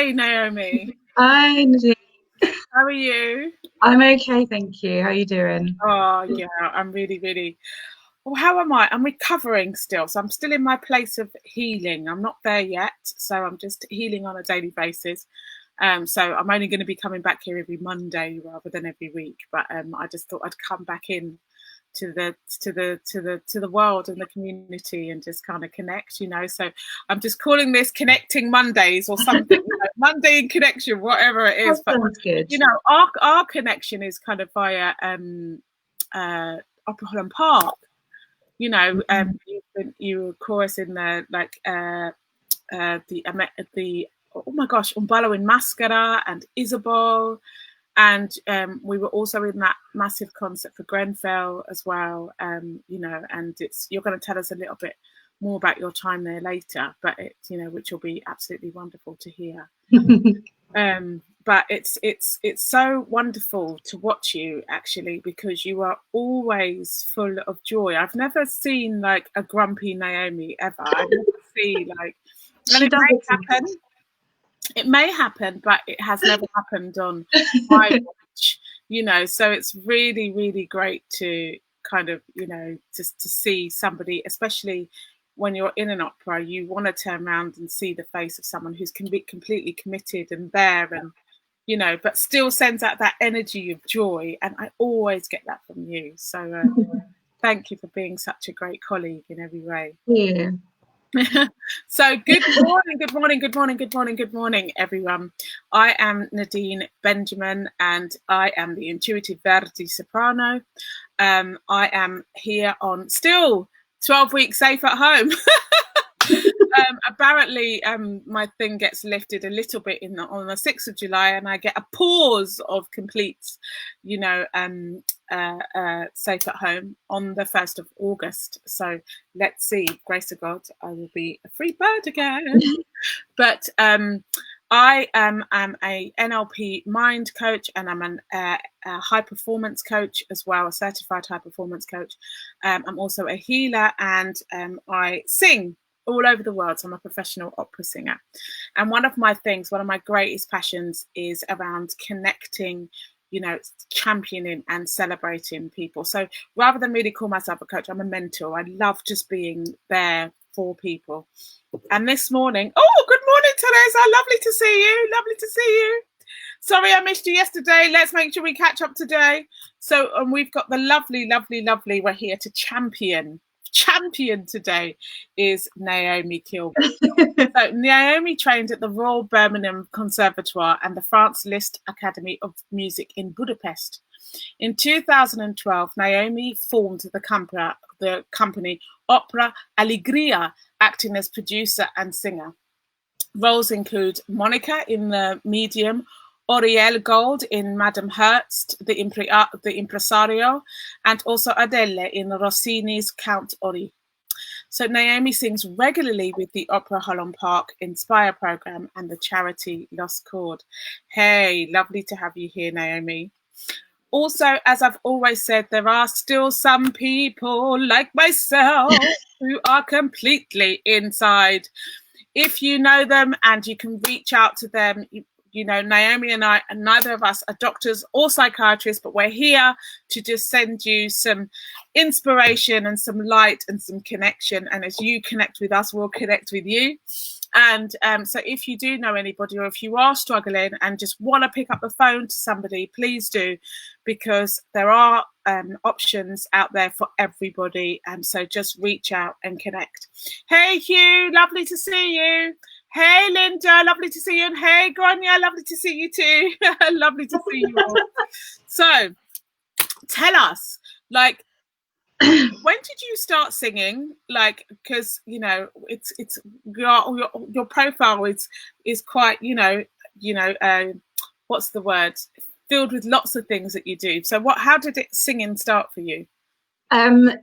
Hey, Naomi. Hi, Nadine. How are you? I'm okay, thank you. How are you doing? Oh, yeah, I'm really, really. Well, how am I? I'm recovering still. So I'm still in my place of healing. I'm not there yet. So I'm just healing on a daily basis. So I'm only going to be coming back here every Monday rather than every week. But I just thought I'd come back in to the world and the community and just kind of connect, so I'm just calling this Connecting Mondays or something, Monday in connection, whatever it is. That sounds good. Our connection is kind of via Opera Holland Park. You were of course in the the oh my gosh, Un ballo in Maschera and Isabel. And we were also in that massive concert for Grenfell as well, and you're going to tell us a little bit more about your time there later, but it's, which will be absolutely wonderful to hear. But it's so wonderful to watch you actually, because you are always full of joy. I've never seen like a grumpy Naomi ever. I never see like, and it may happen. It may happen, but it has never happened on my watch, so it's really, really great to kind of, just to see somebody, especially when you're in an opera, you want to turn around and see the face of someone who's completely committed and there and, but still sends out that energy of joy. And I always get that from you. So thank you for being such a great colleague in every way. Yeah. So good morning, everyone. I am Nadine Benjamin and I am the intuitive Verdi soprano. I am here on still 12 weeks safe at home. Apparently my thing gets lifted a little bit on the 6th of July and I get a pause of complete safe at home on the 1st of August. So let's see, grace of God, I will be a free bird again. But I am a NLP mind coach and I'm a high performance coach as well, a certified high performance coach. I'm also a healer and I sing all over the world. So I'm a professional opera singer. And one of my greatest passions is around connecting, championing and celebrating people. So rather than really call myself a coach, I'm a mentor. I love just being there for people. And this morning, good morning, Teresa. Lovely to see you. Lovely to see you. Sorry I missed you yesterday. Let's make sure we catch up today. So we've got the lovely, we're here to champion today is Naomi Kilby. So Naomi trained at the Royal Birmingham Conservatoire and the France Liszt Academy of Music in Budapest. In 2012, Naomi formed the company Opera Alegría, acting as producer and singer. Roles include Monica in The Medium, Aurielle Gold in Madame Herbst, the Impresario, and also Adele in Rossini's Count Ori. So Naomi sings regularly with the Opera Holland Park Inspire programme and the charity Lost Chord. Hey, lovely to have you here, Naomi. Also, as I've always said, there are still some people like myself who are completely inside. If you know them and you can reach out to them, Naomi and I, and neither of us are doctors or psychiatrists, but we're here to just send you some inspiration and some light and some connection. And as you connect with us, we'll connect with you. And so if you do know anybody, or if you are struggling and just want to pick up the phone to somebody, please do, because there are options out there for everybody. And so just reach out and connect. Hey, Hugh, lovely to see you. Hey, Linda, lovely to see you. And hey, Grania, lovely to see you too. Lovely to see you all. So tell us, when did you start singing? Because it's your profile is quite what's the word? Filled with lots of things that you do. So how did singing start for you?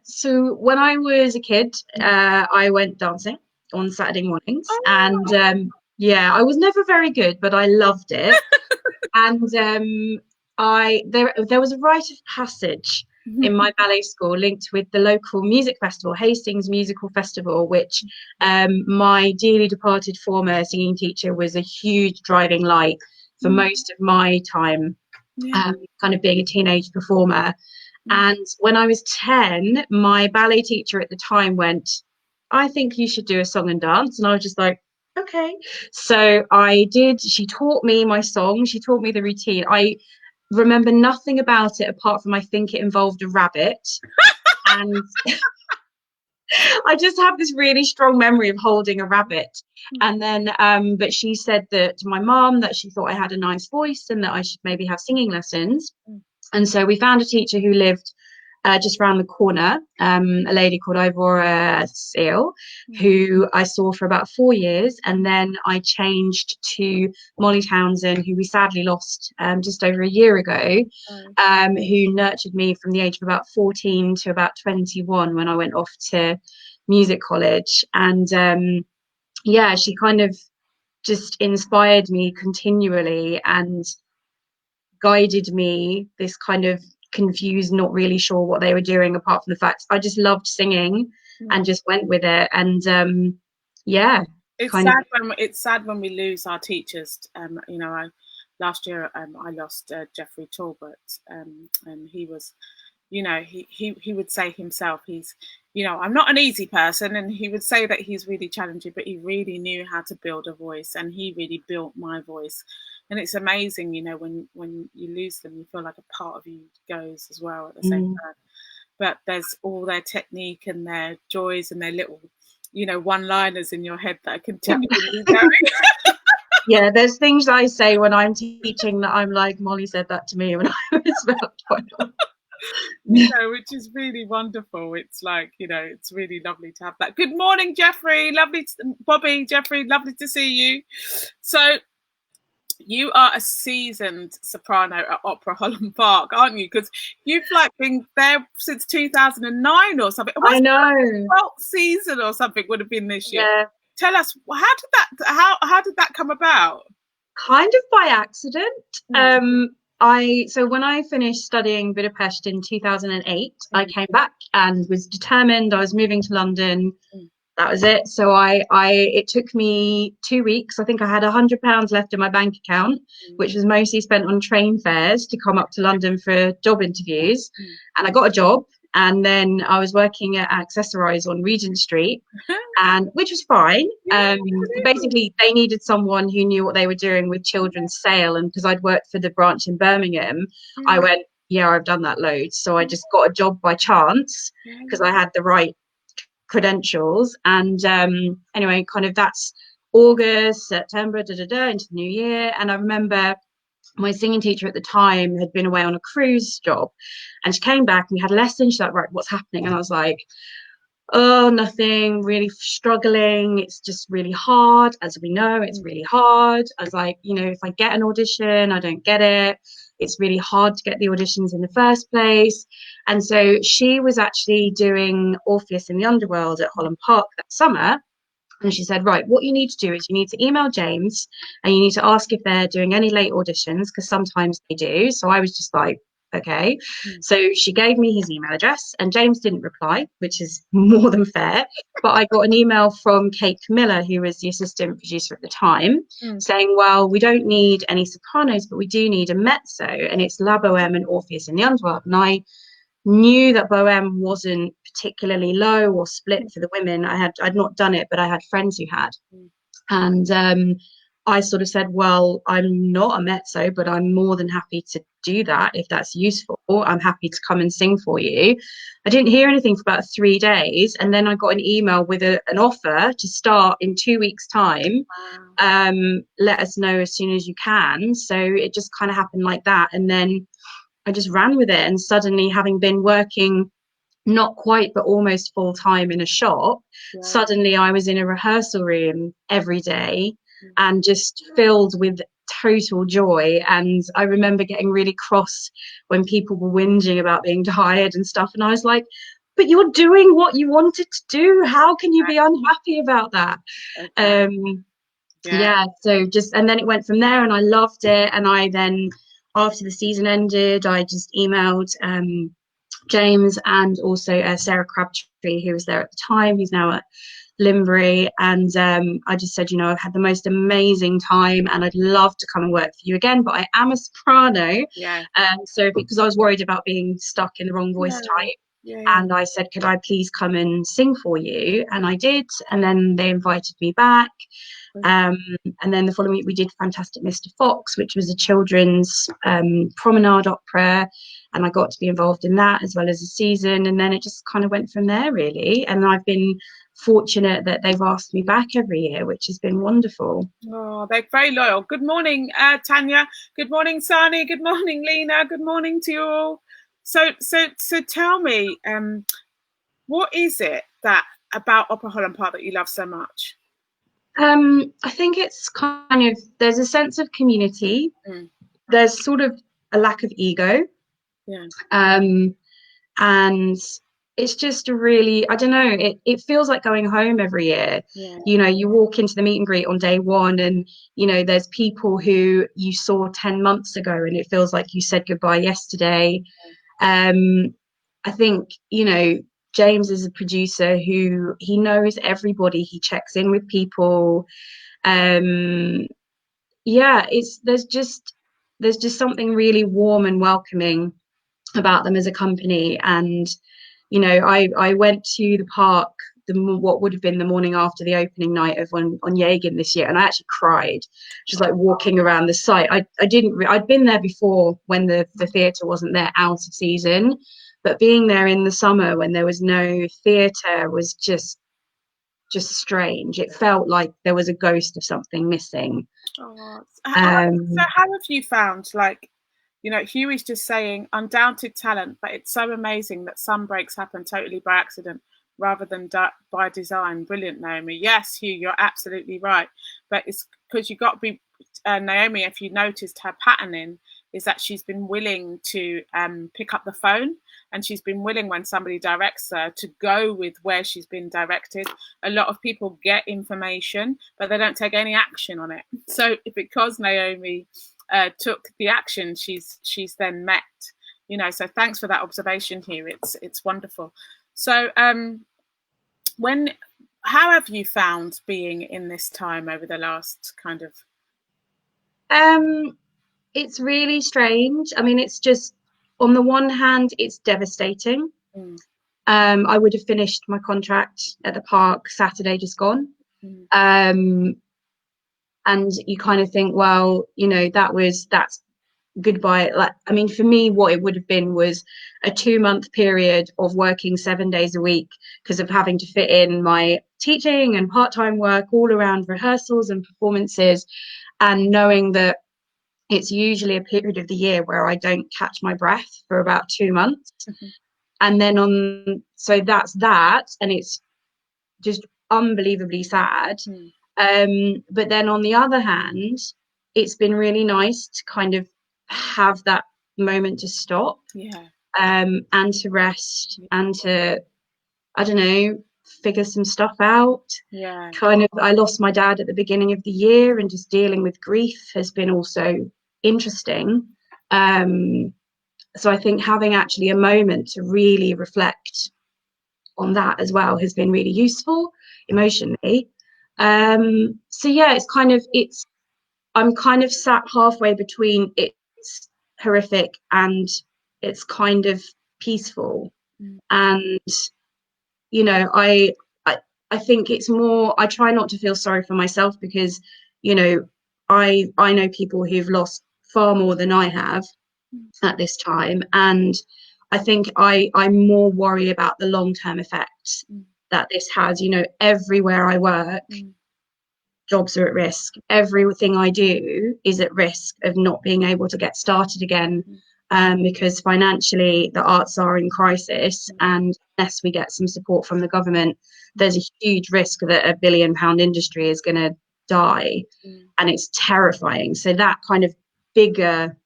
So when I was a kid, I went dancing on Saturday mornings, and I was never very good, but I loved it. And there was a rite of passage in my ballet school, linked with the local music festival, Hastings Musical Festival, which my dearly departed former singing teacher was a huge driving light for most of my time, kind of being a teenage performer. And when I was 10, my ballet teacher at the time went, I think you should do a song and dance. And I was just like, okay. So I did. She taught me my song. She taught me the routine. I remember nothing about it apart from I think it involved a rabbit. And I just have this really strong memory of holding a rabbit. And then, but she said that to my mom that she thought I had a nice voice and that I should maybe have singing lessons. And so we found a teacher who lived just around the corner, a lady called Aurielle Gold, who I saw for about 4 years. And then I changed to Molly Townsend, who we sadly lost just over a year ago, who nurtured me from the age of about 14 to about 21 when I went off to music college. And she kind of just inspired me continually and guided me, this kind of confused, not really sure what they were doing, apart from the fact I just loved singing and just went with it. And it's sad when we lose our teachers. Last year I lost Jeffrey Talbot, and he was, he would say himself, he's, I'm not an easy person, and he would say that he's really challenging, but he really knew how to build a voice, and he really built my voice. And it's amazing, when you lose them, you feel like a part of you goes as well at the same time. But there's all their technique and their joys and their little, one-liners in your head that are continually going. Yeah, there's things I say when I'm teaching that I'm like, Molly said that to me when I was about 12. Which is really wonderful. It's like, it's really lovely to have that. Good morning, Jeffrey. Bobby, Jeffrey, lovely to see you. So you are a seasoned soprano at Opera Holland Park, aren't you? Because you've been there since 2009 or something. I know. 12th season or something would have been this year. Yeah. Tell us, how did that come about? Kind of by accident. So when I finished studying Budapest in 2008, I came back and was determined I was moving to London. That was it. So it took me 2 weeks. I think I had £100 left in my bank account, which was mostly spent on train fares to come up to London for job interviews. And I got a job. And then I was working at Accessorize on Regent Street, which was fine. Basically, they needed someone who knew what they were doing with children's sale. And because I'd worked for the branch in Birmingham, I went, yeah, I've done that loads. So I just got a job by chance because I had the right credentials. And anyway, kind of that's August, September, into the new year. And I remember my singing teacher at the time had been away on a cruise job, and she came back and we had lessons. She's like, right, what's happening? And I was like, oh, nothing, really struggling. It's just really hard. As we know, it's really hard. I was like, if I get an audition, I don't get it. It's really hard to get the auditions in the first place. And so she was actually doing Orpheus in the Underworld at Holland Park that summer. And she said, right, what you need to do is you need to email James and you need to ask if they're doing any late auditions, because sometimes they do. So I was just like, okay. So she gave me his email address and James didn't reply, which is more than fair. But I got an email from Kate Camilla, who was the assistant producer at the time, saying, well, we don't need any sopranos, but we do need a mezzo. And it's La Bohème and Orpheus in the Underworld. And I knew that Bohème wasn't particularly low or split for the women. I'd not done it, but I had friends who had. And I sort of said, well, I'm not a mezzo, but I'm more than happy to do that if that's useful. I'm happy to come and sing for you. I didn't hear anything for about 3 days. And then I got an email with an offer to start in 2 weeks' time. Let us know as soon as you can. So it just kind of happened like that. And then I just ran with it, and suddenly, having been working not quite but almost full time in a shop, suddenly I was in a rehearsal room every day and just filled with total joy. And I remember getting really cross when people were whinging about being tired and stuff, and I was like, but you're doing what you wanted to do, how can you be unhappy about that? So just, and then it went from there and I loved it. And I then, after the season ended, I just emailed James and also Sarah Crabtree, who was there at the time, who's now at Limbury. And I just said, I've had the most amazing time and I'd love to come and work for you again, but I am a soprano. Yeah. So because I was worried about being stuck in the wrong voice type. Yeah. And I said, could I please come and sing for you? And I did. And then they invited me back. And then the following week we did Fantastic Mr. Fox, which was a children's promenade opera. And I got to be involved in that as well as a season. And then it just kind of went from there, really. And I've been fortunate that they've asked me back every year, which has been wonderful. Oh, they're very loyal. Good morning, Tanya. Good morning, Sani. Good morning, Lena. Good morning to you all. So tell me, what is it about Opera Holland Park that you love so much? I think it's kind of, there's a sense of community. There's sort of a lack of ego. Yeah. And it's just a really, I don't know, it feels like going home every year. Yeah. You walk into the meet and greet on day one and, there's people who you saw 10 months ago and it feels like you said goodbye yesterday. I think, James is a producer who he knows everybody. He checks in with people. There's just something really warm and welcoming about them as a company. And I went to the park what would have been the morning after the opening night of on Jaegen this year, and I actually cried just like walking around the site. I'd been there before when the theatre wasn't there out of season, but being there in the summer when there was no theatre was just strange. It felt like there was a ghost of something missing. So how have you found, Hughie's just saying undoubted talent, but it's so amazing that some breaks happen totally by accident rather than by design. Brilliant, Naomi. Yes, Hugh, you're absolutely right. But it's because you've got to be, Naomi, if you noticed her patterning, is that she's been willing to pick up the phone, and she's been willing, when somebody directs her, to go with where she's been directed. A lot of people get information, but they don't take any action on it. So because Naomi took the action, she's then met, so thanks for that observation here. It's wonderful. So how have you found being in this time over the last kind of it's really strange. I mean, it's just, on the one hand, it's devastating. I would have finished my contract at the park Saturday just gone. And you kind of think, well, that's goodbye. For me, what it would have been was a 2-month period of working 7 days a week because of having to fit in my teaching and part-time work all around rehearsals and performances, and knowing that it's usually a period of the year where I don't catch my breath for about 2 months. And then so that's that, and it's just unbelievably sad. But then on the other hand, it's been really nice to kind of have that moment to stop, and to rest and to, I don't know, figure some stuff out. I lost my dad at the beginning of the year, and just dealing with grief has been also interesting. So I think having actually a moment to really reflect on that as well has been really useful emotionally. I'm kind of sat halfway between it's horrific and it's kind of peaceful. And I think it's more, I try not to feel sorry for myself because I know people who've lost far more than I have at this time, and I think I more worry about the long-term effects that this has. Everywhere I work, jobs are at risk. Everything I do is at risk of not being able to get started again, because financially the arts are in crisis, and unless we get some support from the government, there's a huge risk that a £1 billion industry is going to die, and it's terrifying. So that kind of bigger,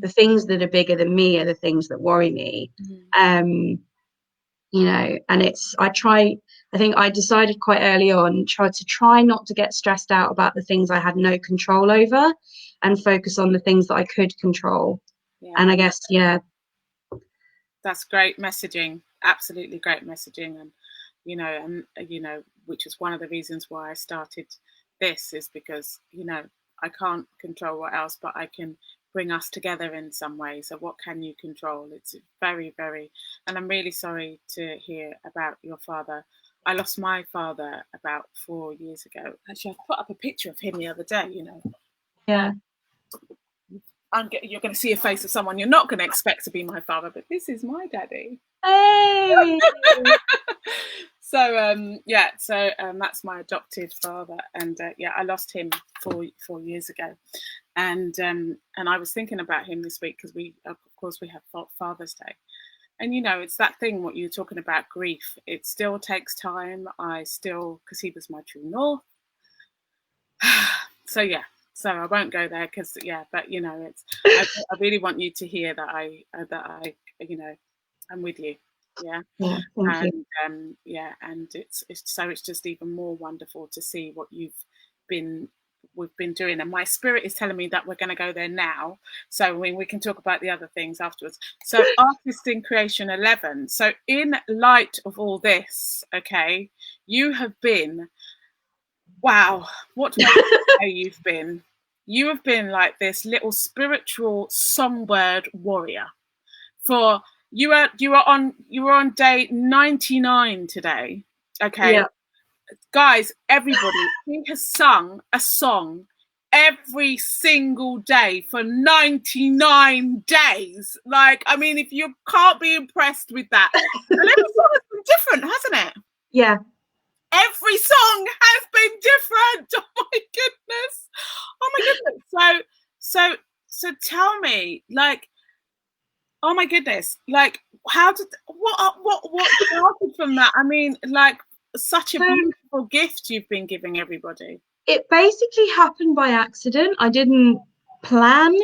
the things that are bigger than me are the things that worry me. And I think I decided quite early on to try not to get stressed out about the things I had no control over, and focus on the things that I could control. And I guess That's great messaging. Absolutely great messaging. And, which is one of the reasons why I started this, is because, I can't control what else, but I can bring us together in some way. So what can you control? It's very, very, and I'm really sorry to hear about your father. I lost my father about 4 years ago. Actually, I put up a picture of him the other day, Yeah. You're going to see a face of someone you're not going to expect to be my father, but this is my daddy. Hey! So that's my adopted father, and I lost him 4 years ago, and I was thinking about him this week because we have Father's Day, and it's that thing what you're talking about, grief. It still takes time. Because he was my true north. So I won't go there because but it's I really want you to hear that I'm with you. Yeah, thank you. And it's just even more wonderful to see what we've been doing, and my spirit is telling me that we're going to go there now, so we can talk about the other things afterwards. So Artist in Creation 11. So in light of all this, okay, you have been, wow, what do I say you've been? You have been like this little spiritual songbird warrior. You were on day 99 today. Okay. Yeah. Guys, everybody, he has sung a song every single day for 99 days. Like, I mean, if you can't be impressed with that, and every song has been different, hasn't it? Yeah. Every song has been different. Oh my goodness. So tell me, like, oh my goodness, like, how did what started from that? I mean, like, such a beautiful gift you've been giving everybody. It basically happened by accident. I didn't plan.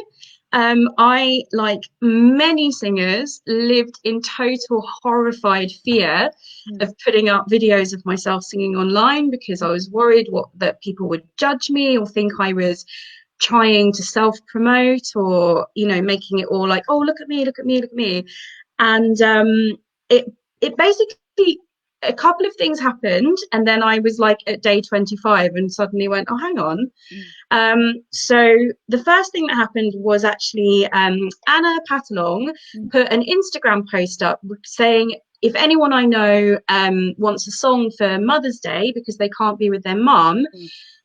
I, like many singers, lived in total horrified fear of putting up videos of myself singing online because I was worried that people would judge me or think I was trying to self-promote or, making it all like, oh, look at me. And it basically, a couple of things happened, and then I was like at day 25 and suddenly went, oh, hang on. So the first thing that happened was actually Anna Patalong put an Instagram post up saying, if anyone I know wants a song for Mother's Day because they can't be with their mum,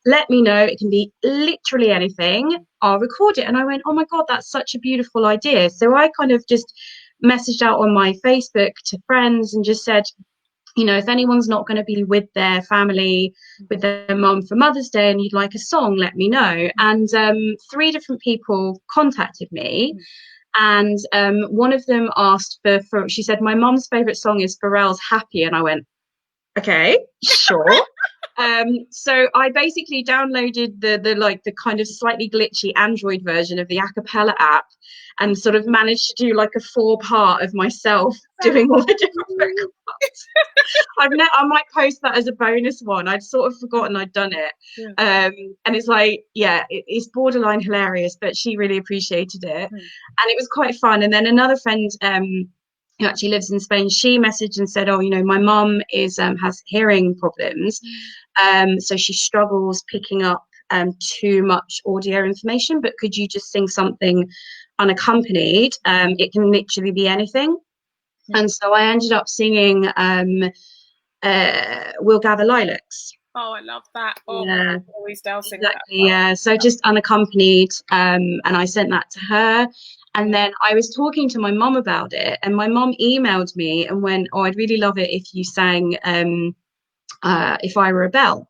let me know. It can be literally anything. I'll record it. And I went, oh my God, that's such a beautiful idea. So I kind of just messaged out on my Facebook to friends and just said, if anyone's not going to be with their family, with their mum for Mother's Day and you'd like a song, let me know. And 3 different people contacted me. And one of them asked for she said, my mum's favourite song is Pharrell's Happy. And I went, okay, sure. So I basically downloaded the kind of slightly glitchy Android version of the a cappella app and sort of managed to do like a 4-part of myself doing all the different vocal parts. I might post that as a bonus one. I'd sort of forgotten I'd done it. And it's like, it's borderline hilarious, but she really appreciated it. And it was quite fun. And then another friend who actually lives in Spain, she messaged and said, oh, my mum has hearing problems. So she struggles picking up too much audio information, but could you just sing something unaccompanied? It can literally be anything. And so I ended up singing We'll Gather Lilacs. Oh, I love that. Oh, yeah. Always sing exactly, that. Yeah, so just unaccompanied. And I sent that to her. And then I was talking to my mum about it, and my mum emailed me and went, oh, I'd really love it if you sang If I Were a Bell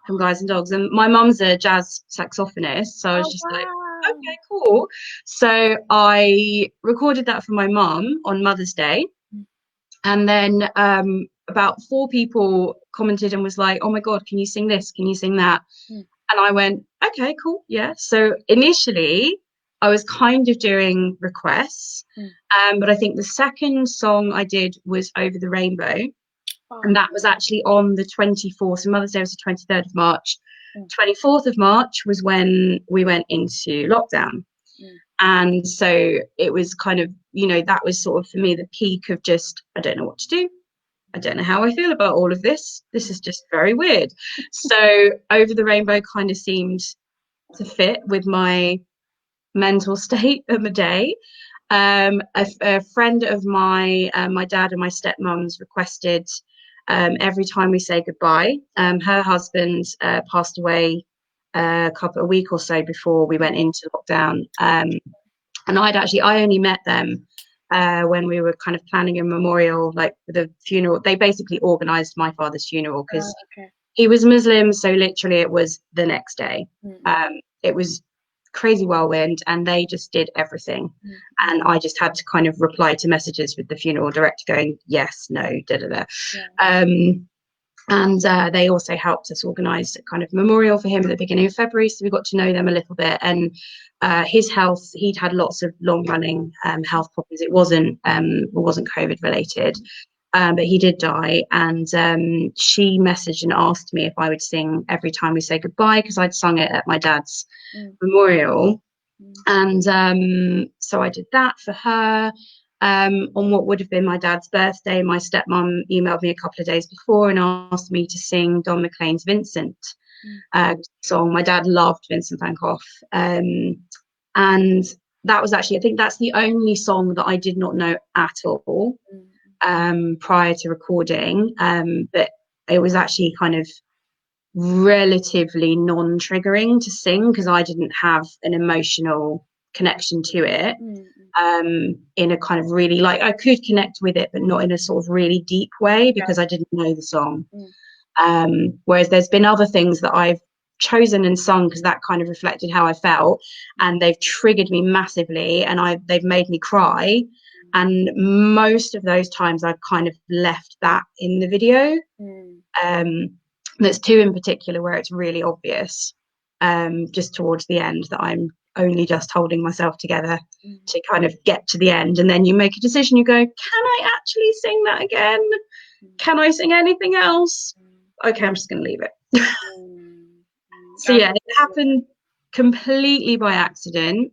from Guys and Dogs. And my mum's a jazz saxophonist, so I was just like, okay, cool. So I recorded that for my mum on Mother's Day. And then about 4 people commented and was like, oh my God, can you sing this? Can you sing that? And I went, okay, cool. Yeah. So initially I was kind of doing requests, but I think the second song I did was Over the Rainbow. And that was actually on the 24th. So Mother's Day was the 23rd of March. 24th of March was when we went into lockdown. And so it was kind of, you know, that was sort of for me the peak of just, I don't know what to do. I don't know how I feel about all of this. This is just very weird. So Over the Rainbow kind of seemed to fit with my mental state of the day. A friend of my dad and my stepmom's requested Every Time We Say Goodbye. Her husband passed away a week or so before we went into lockdown. And I only met them when we were kind of planning a memorial, like the funeral. They basically organized my father's funeral because he was Muslim, so literally it was the next day. It was crazy whirlwind, and they just did everything. And I just had to kind of reply to messages with the funeral director going, yes, no, da-da-da. And they also helped us organise a kind of memorial for him at the beginning of February, so we got to know them a little bit. And his health, he'd had lots of long-running health problems. It wasn't COVID related, but he did die. And she messaged and asked me if I would sing Every Time We Say Goodbye, because I'd sung it at my dad's memorial. And so I did that for her. On what would have been my dad's birthday, my stepmom emailed me a couple of days before and asked me to sing Don McLean's Vincent song. My dad loved Vincent van Gogh. And that was actually, I think that's the only song that I did not know at all prior to recording. But it was actually kind of relatively non-triggering to sing because I didn't have an emotional connection to it. In a kind of really, like, I could connect with it, but not in a sort of really deep way because I didn't know the song. Whereas there's been other things that I've chosen and sung because that kind of reflected how I felt, and they've triggered me massively, and they've made me cry. And most of those times I've kind of left that in the video. There's two in particular where it's really obvious, just towards the end, that I'm only just holding myself together to kind of get to the end. And then you make a decision, you go, can I actually sing that again? Can I sing anything else? Okay, I'm just going to leave it. So yeah, it happened completely by accident.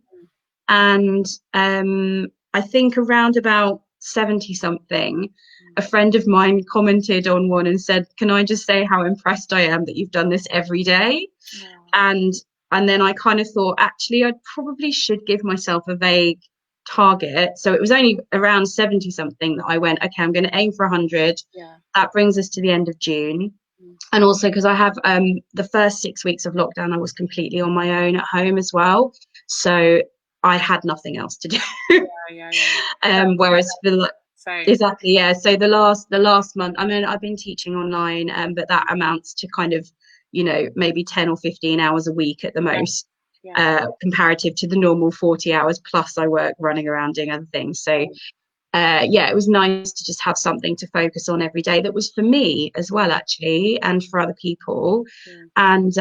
And I think around about 70 something, a friend of mine commented on one and said, can I just say how impressed I am that you've done this every day? And then I kind of thought, actually, I probably should give myself a vague target. So it was only around 70 something that I went, okay, I'm going to aim for 100. That brings us to the end of June. And also because I have the first 6 weeks of lockdown, I was completely on my own at home as well. So I had nothing else to do. Whereas exactly, yeah. So the last month, I mean, I've been teaching online, but that amounts to kind of, you know, maybe 10 or 15 hours a week at the most, comparative to the normal 40 hours plus I work running around doing other things. So it was nice to just have something to focus on every day that was for me as well, actually, and for other people. And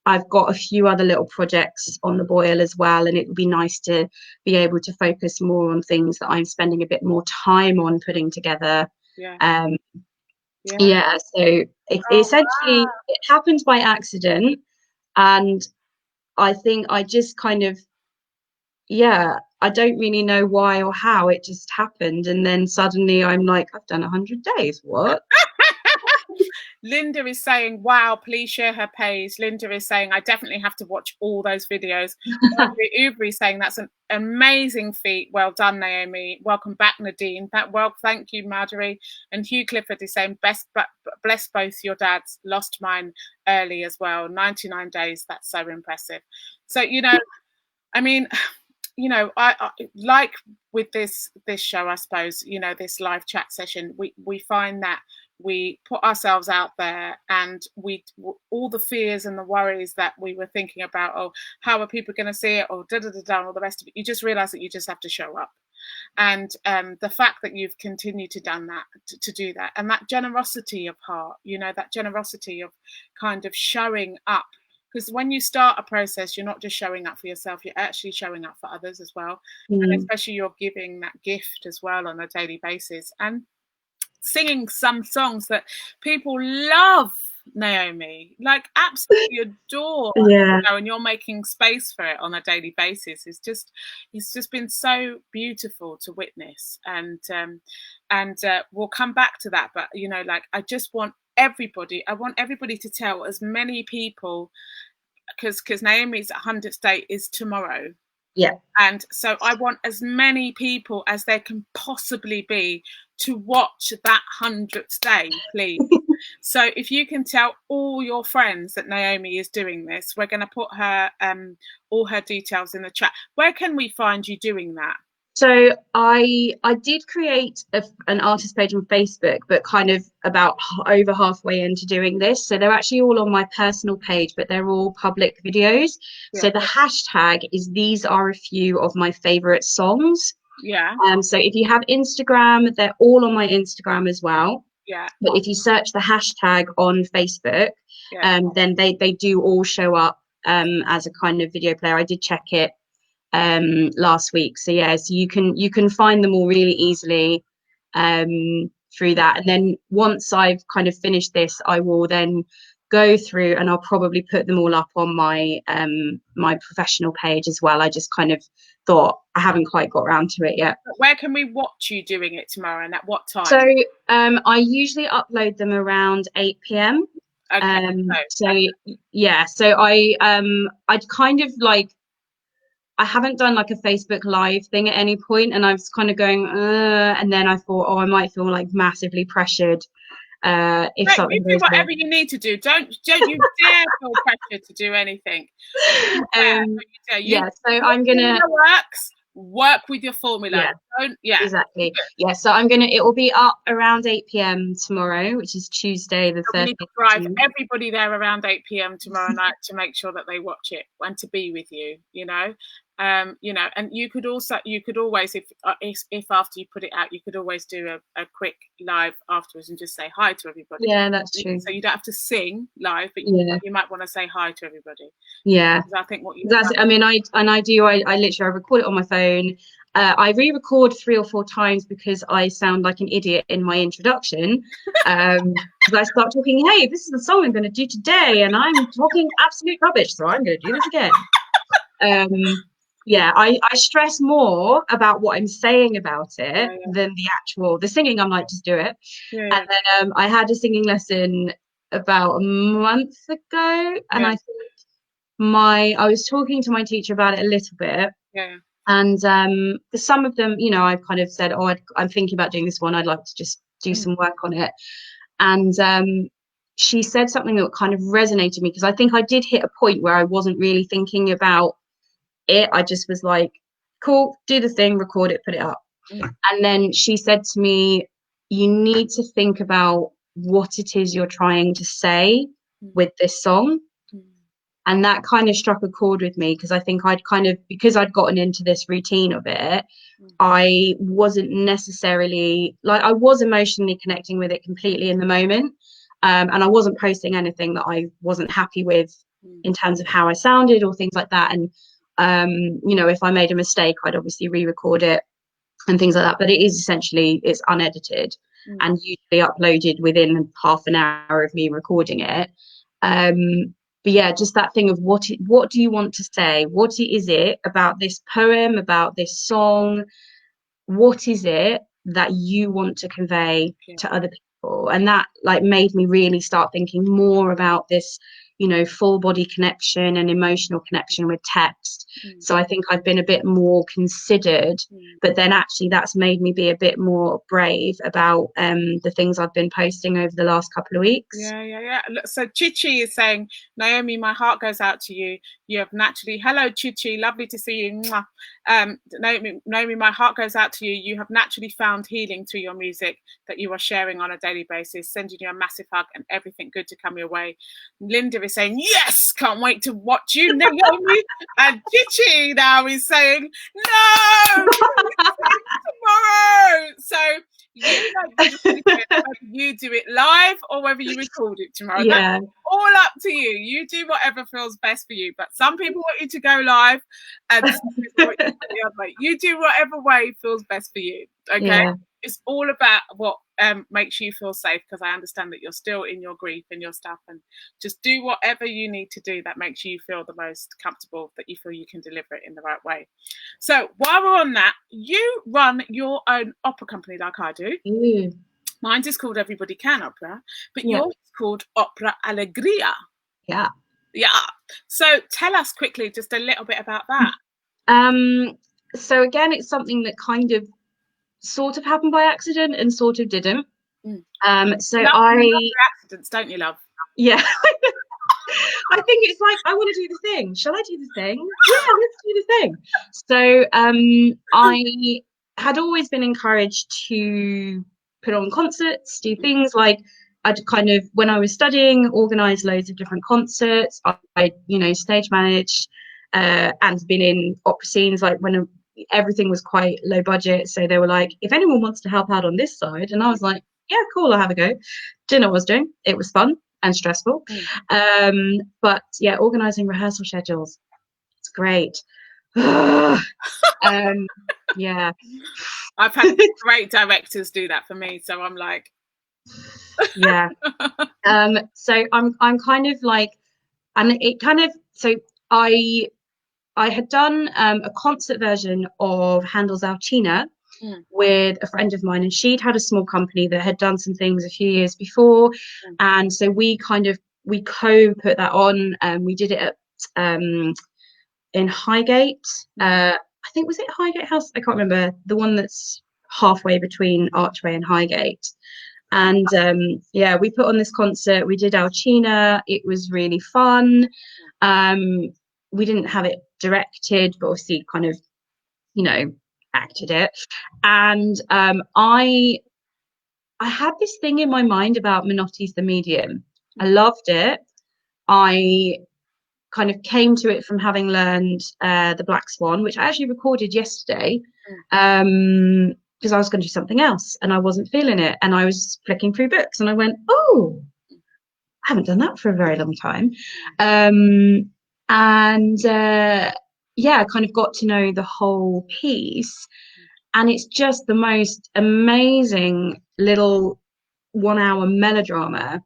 I've got a few other little projects on the boil as well, and it would be nice to be able to focus more on things that I'm spending a bit more time on putting together. So essentially it happened by accident, and I think I just kind of I don't really know why or how it just happened, and then suddenly I'm like, I've done 100 days. What? Linda is saying, wow, please share her page. Linda is saying, I definitely have to watch all those videos. Ubri saying, that's an amazing feat. Well done, Naomi. Welcome back, Nadine. Thank you, Marjorie. And Hugh Clifford is saying, bless both your dads. Lost mine early as well. 99 days. That's so impressive. So, you know, I mean, you know, I like with this show, I suppose, you know, this live chat session, we find that we put ourselves out there, and all the fears and the worries that we were thinking about, oh, how are people going to see it, or and all the rest of it, you just realize that you just have to show up. And the fact that you've continued to do that, and that generosity of heart, you know, that generosity of kind of showing up. Because when you start a process, you're not just showing up for yourself, you're actually showing up for others as well. And especially you're giving that gift as well on a daily basis, and singing some songs that people love. Naomi. Like, absolutely adore. Yeah. And you're making space for it on a daily basis. It's just been so beautiful to witness. And we'll come back to that. But like, I want everybody to tell as many people, because Naomi's 100th day is tomorrow. Yeah. And so I want as many people as there can possibly be to watch that 100th day, please. So if you can tell all your friends that Naomi is doing this, we're going to put her all her details in the chat. Where can we find you doing that? So I did create an artist page on Facebook, but kind of about over halfway into doing this. So they're actually all on my personal page, but they're all public videos. Yeah. So the hashtag is "These are a few of my favorite songs." Yeah. So if you have Instagram, they're all on my Instagram as well. Yeah. But if you search the hashtag on Facebook, then they do all show up as a kind of video player. I did check it last week, so you can find them all really easily through that. And then once I've kind of finished this, I will then go through and I'll probably put them all up on my my professional page as well. I just kind of thought I haven't quite got around to it yet. Where can we watch you doing it tomorrow, and at what time? So I usually upload them around 8 p.m. Okay. So I'd kind of like, I haven't done like a Facebook Live thing at any point, and I was kind of going, and then I thought, I might feel like massively pressured. If something you do whatever you need to do. Don't you dare feel pressure to do anything. So I'm gonna work with your formula. Exactly. Yeah, so it will be up around 8 p.m. tomorrow, which is Tuesday the 30th. We need to drive everybody there around 8 p.m. tomorrow night to make sure that they watch it and to be with you, and you could always, if after you put it out, you could always do a quick live afterwards and just say hi to everybody. Yeah, that's true. So you don't have to sing live, but you might want to say hi to everybody. Yeah, I think I record it on my phone. I re-record 3 or 4 times because I sound like an idiot in my introduction. Because I start talking, hey, this is the song I'm going to do today, and I'm talking absolute rubbish, so I'm going to do this again. I stress more about what I'm saying about it than the singing. I'm like, just do it. And then I had a singing lesson about a month ago, and I think I was talking to my teacher about it a little bit. And some of them, I kind of said, I'm thinking about doing this one. I'd like to just do some work on it. And she said something that kind of resonated with me, because I think I did hit a point where I wasn't really thinking about it. I just was like, cool, do the thing, record it, put it up. And then she said to me, you need to think about what it is you're trying to say with this song. And that kind of struck a chord with me, because I think because I'd gotten into this routine of it, I wasn't necessarily I was emotionally connecting with it completely in the moment. And I wasn't posting anything that I wasn't happy with in terms of how I sounded or things like that. And if I made a mistake, I'd obviously re-record it and things like that. But it's unedited and usually uploaded within half an hour of me recording it. But yeah, just that thing of what do you want to say? What is it about this poem, about this song? What is it that you want to convey to other people? And that made me really start thinking more about this, full body connection and emotional connection with text. So I think I've been a bit more considered, but then actually that's made me be a bit more brave about the things I've been posting over the last couple of weeks. Yeah. So Chichi is saying, Naomi, my heart goes out to you. You have naturally, hello Chichi, lovely to see you. Naomi, my heart goes out to you. You have naturally found healing through your music that you are sharing on a daily basis. Sending you a massive hug and everything good to come your way. Linda is saying, yes, can't wait to watch you, Naomi. And Chichi now is saying, no, tomorrow. So you do it live or whether you record it tomorrow. That's all up to you. You do whatever feels best for you. But some people want you to go live, and some people want you to go the other way. You do whatever way feels best for you. Okay. it's all about what makes you feel safe, because I understand that you're still in your grief and your stuff, and just do whatever you need to do that makes you feel the most comfortable, that you feel you can deliver it in the right way. So while we're on that, you run your own opera company like I do. Mine is called Everybody Can Opera, but yours is called Opera Alegría. Yeah. So tell us quickly just a little bit about that. So again, it's something that kind of sort of happened by accident and sort of didn't. So love accidents, don't you, love? Yeah. I think it's like, I want to do the thing. Shall I do the thing? Yeah, let's do the thing. So I had always been encouraged to put on concerts, do things like, I'd kind of, when I was studying, organized loads of different concerts. I stage managed and been in opera scenes, like when everything was quite low budget. So they were like, if anyone wants to help out on this side, and I was like, yeah, cool, I'll have a go. Didn't know what I was doing. It was fun and stressful. But yeah, organizing rehearsal schedules, it's great. Yeah. I've had great directors do that for me, so I'm like, yeah. So I'm kind of like, and it kind of, so I had done a concert version of Handel's Alcina with a friend of mine, and she'd had a small company that had done some things a few years before, and so we co-put that on. We did it at in Highgate. I think, was it Highgate House? I can't remember, the one that's halfway between Archway and Highgate. And we put on this concert. We did Alcina. It was really fun. We didn't have it directed, but obviously kind of, acted it. And I had this thing in my mind about Menotti's The Medium. I loved it. I kind of came to it from having learned The Black Swan, which I actually recorded yesterday, because I was going to do something else and I wasn't feeling it. And I was flicking through books and I went, oh, I haven't done that for a very long time. I kind of got to know the whole piece. And it's just the most amazing little 1 hour melodrama.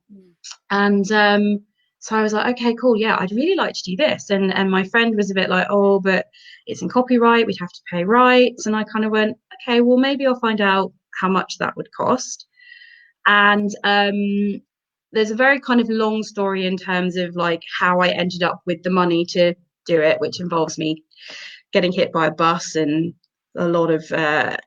And so I was like, okay, cool. Yeah, I'd really like to do this. And my friend was a bit like, oh, but it's in copyright. We'd have to pay rights. And I kind of went, okay, well, maybe I'll find out how much that would cost. And there's a very kind of long story in terms of like how I ended up with the money to do it, which involves me getting hit by a bus and a lot of a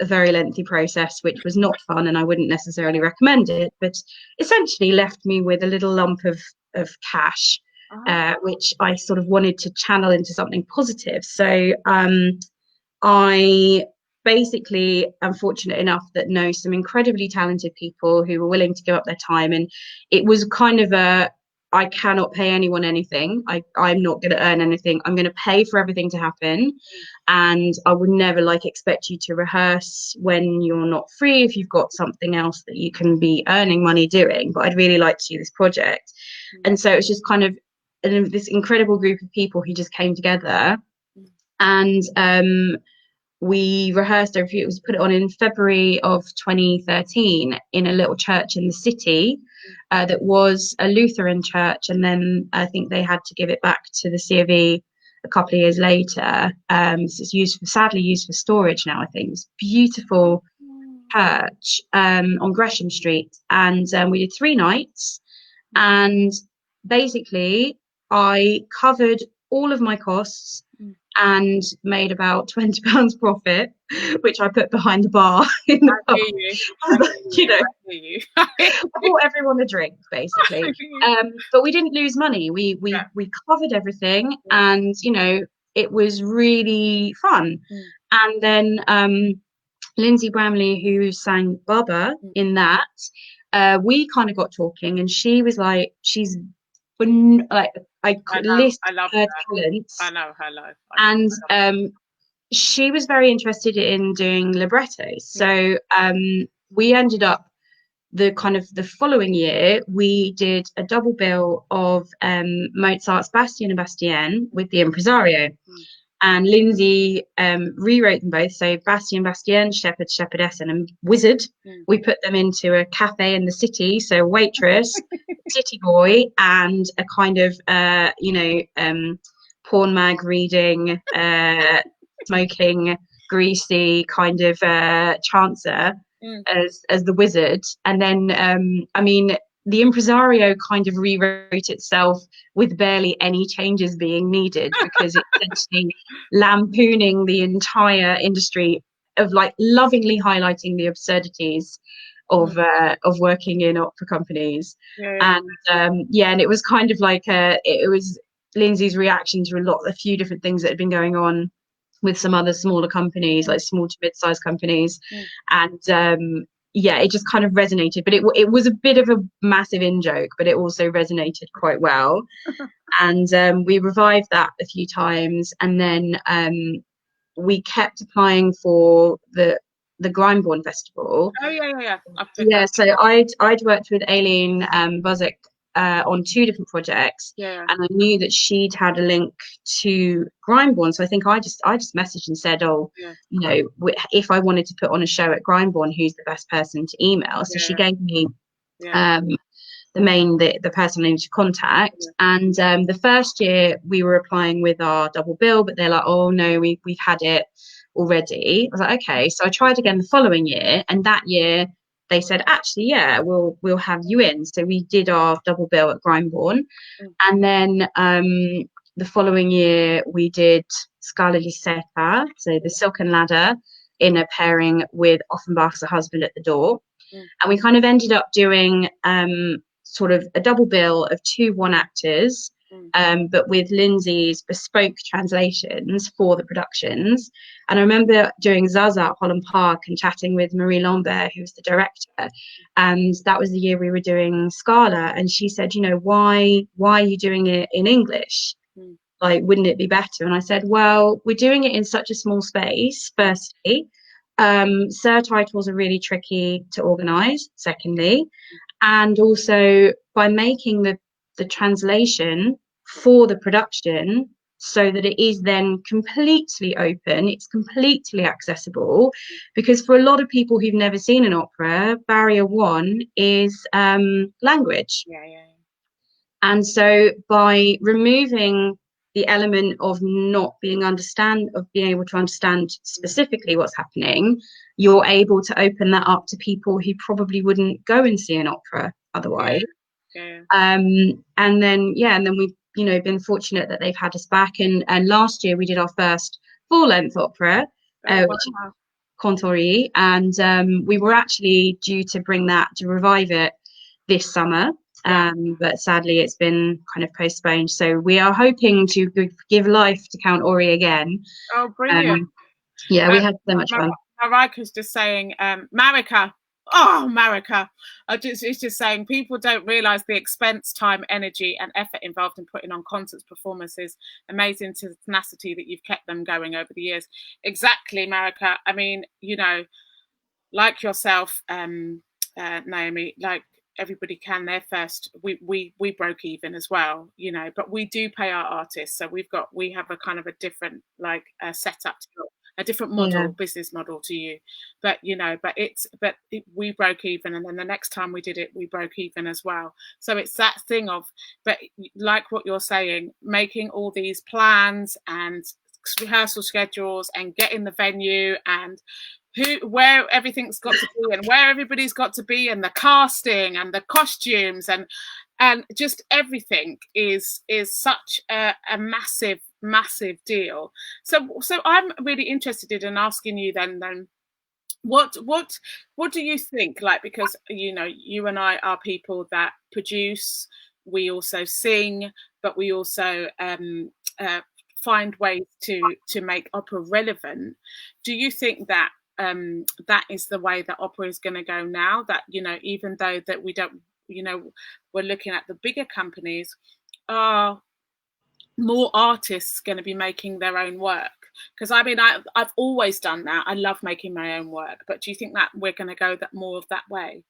very lengthy process, which was not fun, and I wouldn't necessarily recommend it, but essentially left me with a little lump of cash, which I sort of wanted to channel into something positive. So I basically am fortunate enough that know some incredibly talented people who were willing to give up their time, and it was kind of I cannot pay anyone anything. I'm not going to earn anything. I'm going to pay for everything to happen. And I would never expect you to rehearse when you're not free if you've got something else that you can be earning money doing. But I'd really like to do this project. And so it was just kind of this incredible group of people who just came together. And we rehearsed it was put it on in February of 2013 in a little church in the city that was a Lutheran church, and then I think they had to give it back to the C of E a couple of years later. So it's sadly used for storage now, I think. It's a beautiful church on Gresham Street, and we did 3 nights, and basically I covered all of my costs and made about £20 profit, which I put behind the bar in the pub. I bought everyone a drink, basically. But we didn't lose money. We covered everything, and it was really fun. And then Lindsay Bramley, who sang Barber in that, we kind of got talking, and she was like, I could list her talents. I know her life. And she was very interested in doing librettos. So we ended up the following year, we did a double bill of Mozart's Bastien and Bastienne with the Impresario. And Lindsay rewrote them both. So Bastien, Bastien, Shepherd, Shepherdess, and Wizard. We put them into a cafe in the city. So waitress, city boy, and a kind of, porn mag reading, smoking, greasy kind of chancer as the wizard. And then, the impresario kind of rewrote itself with barely any changes being needed, because it's essentially lampooning the entire industry of like lovingly highlighting the absurdities of working in opera companies. And it was kind of like it was Lindsay's reaction to a few different things that had been going on with some other smaller companies, like small to mid-sized companies. And it just kind of resonated, but it was a bit of a massive in-joke, but it also resonated quite well. And we revived that a few times, and then we kept applying for the Glyndebourne Festival. So I'd worked with Aileen Buzik on 2 different projects, and I knew that she'd had a link to Glyndebourne, so I think I just messaged and said, if I wanted to put on a show at Glyndebourne, who's the best person to email? So she gave me the person I needed to contact. And the first year we were applying with our double bill, but they're like, oh no, we've had it already. I was like, okay. So I tried again the following year, and that year they said, actually, we'll have you in. So we did our double bill at Glyndebourne. And then the following year we did Scala di Seta, so the Silken Ladder, in a pairing with Offenbach's A Husband at the Door. And we kind of ended up doing sort of a double bill of 2 one-actors, but with Lindsay's bespoke translations for the productions. And I remember doing Zaza at Holland Park and chatting with Marie Lambert, who was the director, and that was the year we were doing Scala, and she said, why are you doing it in English? Like, wouldn't it be better? And I said, well, we're doing it in such a small space, firstly. Sir titles are really tricky to organise, secondly. And also, by making the translation for the production so that it is then completely open, it's completely accessible, because for a lot of people who've never seen an opera, barrier 1 is language. And so by removing the element of not being able to understand specifically what's happening, you're able to open that up to people who probably wouldn't go and see an opera otherwise. And then we've been fortunate that they've had us back, and last year we did our first full-length opera, which is Contori, and we were actually due to revive it this summer. But sadly it's been kind of postponed, so we are hoping to give life to Count Ori again. Oh, brilliant. We had so much fun. Marika's just saying, Marika, it's just saying people don't realise the expense, time, energy and effort involved in putting on concerts, performances. Amazing tenacity that you've kept them going over the years. Exactly, Marika. I mean, like yourself, Naomi, like everybody can, their first, we broke even as well, but we do pay our artists, so we have a kind of a different setup, a different model, business model to you, but we broke even, and then the next time we did it we broke even as well. So it's that thing of, but like what you're saying, making all these plans and rehearsal schedules and getting the venue and where everything's got to be and where everybody's got to be, and the casting and the costumes and just everything is such a massive deal. So I'm really interested in asking you then what do you think, because you and I are people that produce, we also sing, but we also find ways to make opera relevant. Do you think that that is the way that opera is going to go now, that even though that we don't, we're looking at the bigger companies, are more artists going to be making their own work? Because I've always done that. I love making my own work, but do you think that we're going to go more of that way?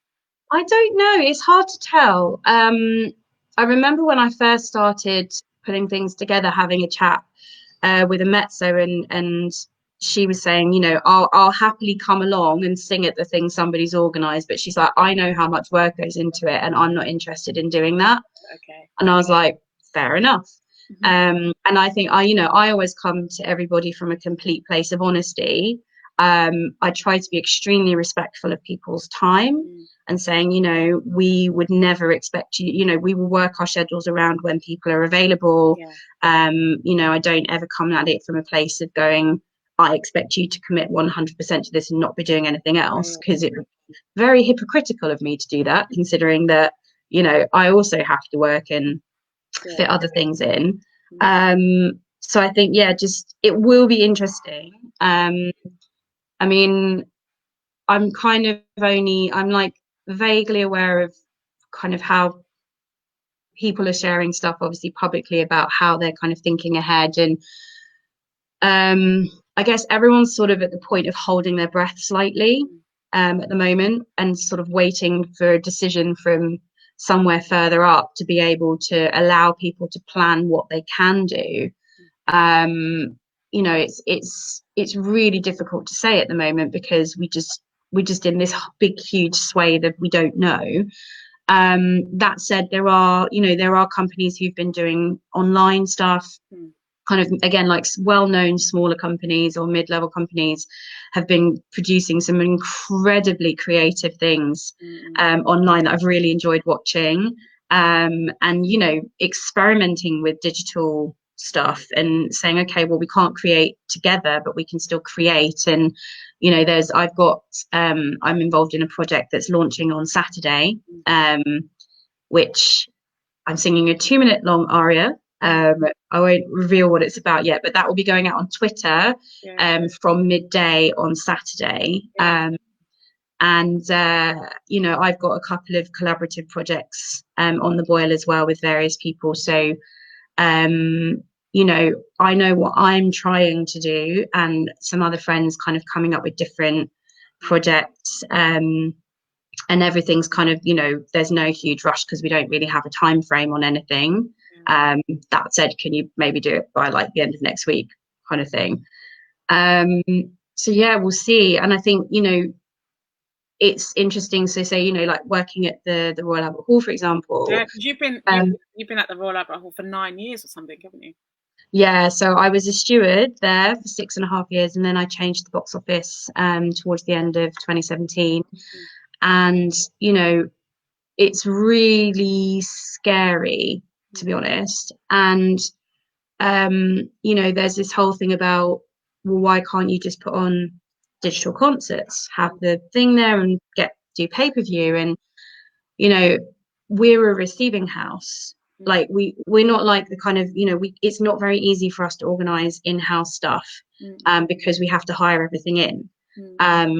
I don't know, it's hard to tell. I remember when I first started putting things together, having a chat with a mezzo, and she was saying, you know, I'll happily come along and sing at the thing somebody's organized, but she's like, I know how much work goes into it, and I'm not interested in doing that. Okay. And I was like, fair enough. And I think I always come to everybody from a complete place of honesty. I try to be extremely respectful of people's time and saying, you know, we would never expect you, you know, we will work our schedules around when people are available. You know, I don't ever come at it from a place of going, I expect you to commit 100% to this and not be doing anything else, because it's very hypocritical of me to do that, considering that, you know, I also have to work and fit other things in. So I think, just it will be interesting. I mean, I'm like vaguely aware of kind of how people are sharing stuff, obviously publicly, about how they're kind of thinking ahead. And I guess everyone's sort of at the point of holding their breath slightly at the moment, and sort of waiting for a decision from somewhere further up to be able to allow people to plan what they can do. You know, it's really difficult to say at the moment, because we're just in this big huge sway that we don't know. That said, there are companies who've been doing online stuff, kind of, again, like well-known smaller companies or mid-level companies have been producing some incredibly creative things online that I've really enjoyed watching, and, you know, experimenting with digital stuff and saying, okay, well, we can't create together, but we can still create. And, you know, I'm involved in a project that's launching on Saturday, which I'm singing a 2-minute long aria. I won't reveal what it's about yet, but that will be going out on Twitter from midday on Saturday. And you know, I've got a couple of collaborative projects on the boil as well with various people. So you know, I know what I'm trying to do, and some other friends kind of coming up with different projects. And everything's kind of, you know, there's no huge rush because we don't really have a time frame on anything. That said, can you maybe do it by like the end of next week, kind of thing. So yeah, we'll see. And I think, you know, it's interesting. So say, you know, like working at the Royal Albert Hall, for example. Yeah, because you've been at the Royal Albert Hall for 9 years or something, haven't you? Yeah, so I was a steward there for 6.5 years, and then I changed the box office towards the end of 2017. And, you know, it's really scary, to be honest. And, you know, there's this whole thing about, well, why can't you just put on digital concerts, have the thing there and do pay-per-view? And, you know, we're a receiving house. Like we're not like the kind of, you know, it's not very easy for us to organize in-house stuff because we have to hire everything in.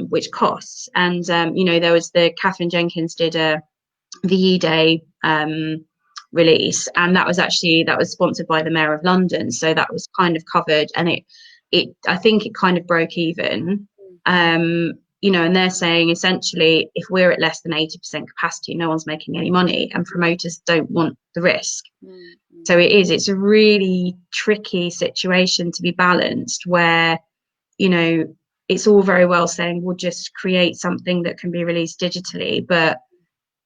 Which costs. And you know, there was Catherine Jenkins did a VE Day release, and that was sponsored by the Mayor of London, so that was kind of covered, and it I think it kind of broke even. You know, and they're saying essentially, if we're at less than 80% capacity, no one's making any money, and promoters don't want the risk. So it's a really tricky situation to be balanced, where, you know, it's all very well saying we'll just create something that can be released digitally, but